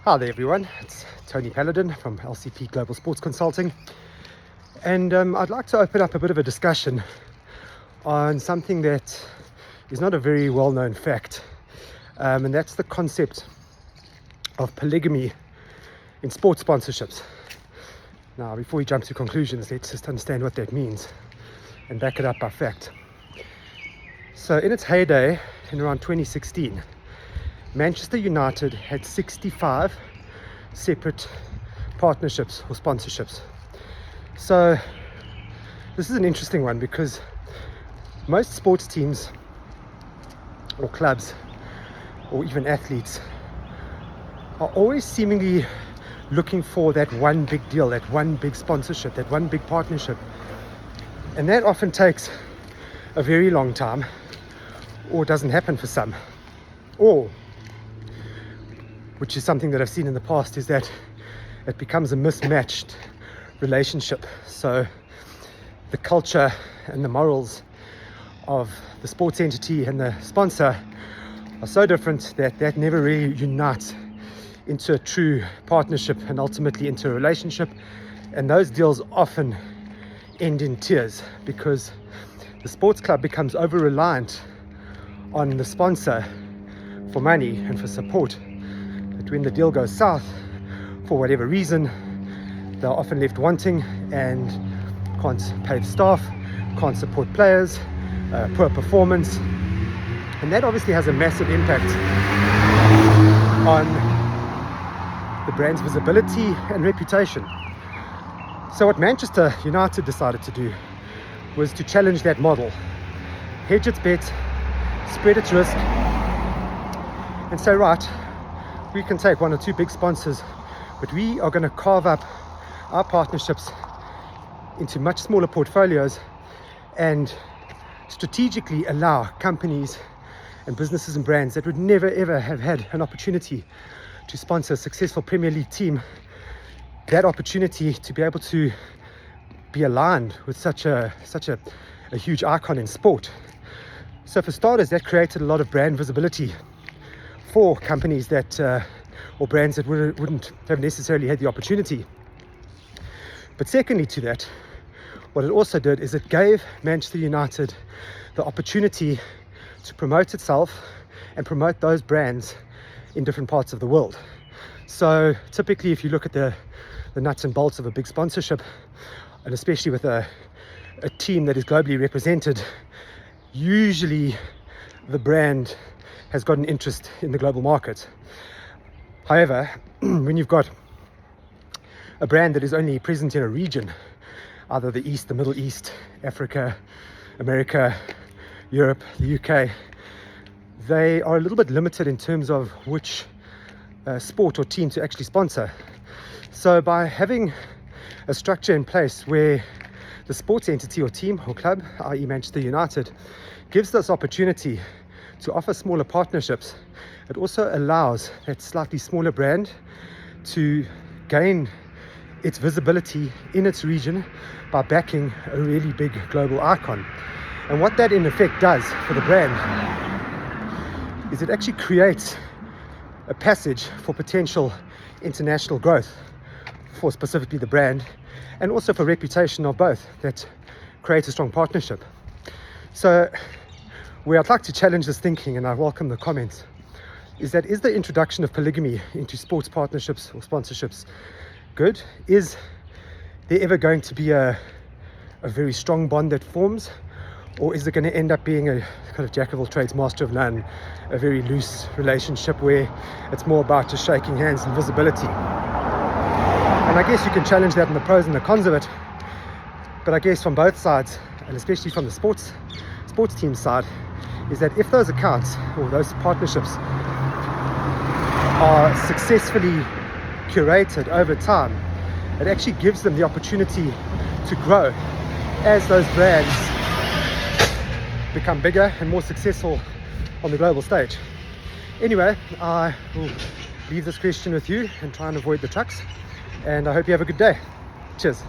Hi there everyone, it's Tony Paladin from LCP Global Sports Consulting, and I'd like to open up a bit of a discussion on something that is not a very well-known fact, and that's the concept of polygamy in sports sponsorships. Now, before we jump to conclusions, let's just understand what that means and back it up by fact. So in its heyday, in around 2016, Manchester United had 65 separate partnerships or sponsorships. So this is an interesting one because most sports teams or clubs or even athletes are always seemingly looking for that one big deal, that one big sponsorship, that one big partnership. And that often takes a very long time or doesn't happen for some. Or, which is something that I've seen in the past, is that it becomes a mismatched relationship. So the culture and the morals of the sports entity and the sponsor are so different that that never really unites into a true partnership and ultimately into a relationship. And those deals often end in tears because the sports club becomes over-reliant on the sponsor for money and for support. But when the deal goes south, for whatever reason, they're often left wanting and can't pay the staff, can't support players, poor performance. And that obviously has a massive impact on the brand's visibility and reputation. So what Manchester United decided to do was to challenge that model, hedge its bet, spread its risk, and say, right, we can take one or two big sponsors, but we are going to carve up our partnerships into much smaller portfolios and strategically allow companies and businesses and brands that would never ever have had an opportunity to sponsor a successful Premier League team, that opportunity to be able to be aligned with such a huge icon in sport. So for starters, that created a lot of brand visibility for companies that or brands that wouldn't have necessarily had the opportunity. But secondly to that, what it also did is it gave Manchester United the opportunity to promote itself and promote those brands in different parts of the world. So typically, if you look at the nuts and bolts of a big sponsorship, and especially with a team that is globally represented, usually the brand has got an interest in the global market. However, when you've got a brand that is only present in a region, either the East, the Middle East, Africa, America, Europe, the UK, they are a little bit limited in terms of which sport or team to actually sponsor. So by having a structure in place where the sports entity or team or club, i.e. Manchester United, gives this opportunity to offer smaller partnerships, it also allows that slightly smaller brand to gain its visibility in its region by backing a really big global icon. And what that in effect does for the brand is it actually creates a passage for potential international growth for specifically the brand, and also for reputation of both, that creates a strong partnership. So where I'd like to challenge this thinking, and I welcome the comments, is the introduction of polygamy into sports partnerships or sponsorships good? Is there ever going to be a very strong bond that forms? Or is it going to end up being a kind of jack of all trades, master of none, a very loose relationship where it's more about just shaking hands and visibility? And I guess you can challenge that in the pros and the cons of it. But I guess from both sides, and especially from the sports team side, is that if those accounts or those partnerships are successfully curated over time, it actually gives them the opportunity to grow as those brands become bigger and more successful on the global stage. Anyway, I will leave this question with you and try and avoid the trucks, and I hope you have a good day. Cheers.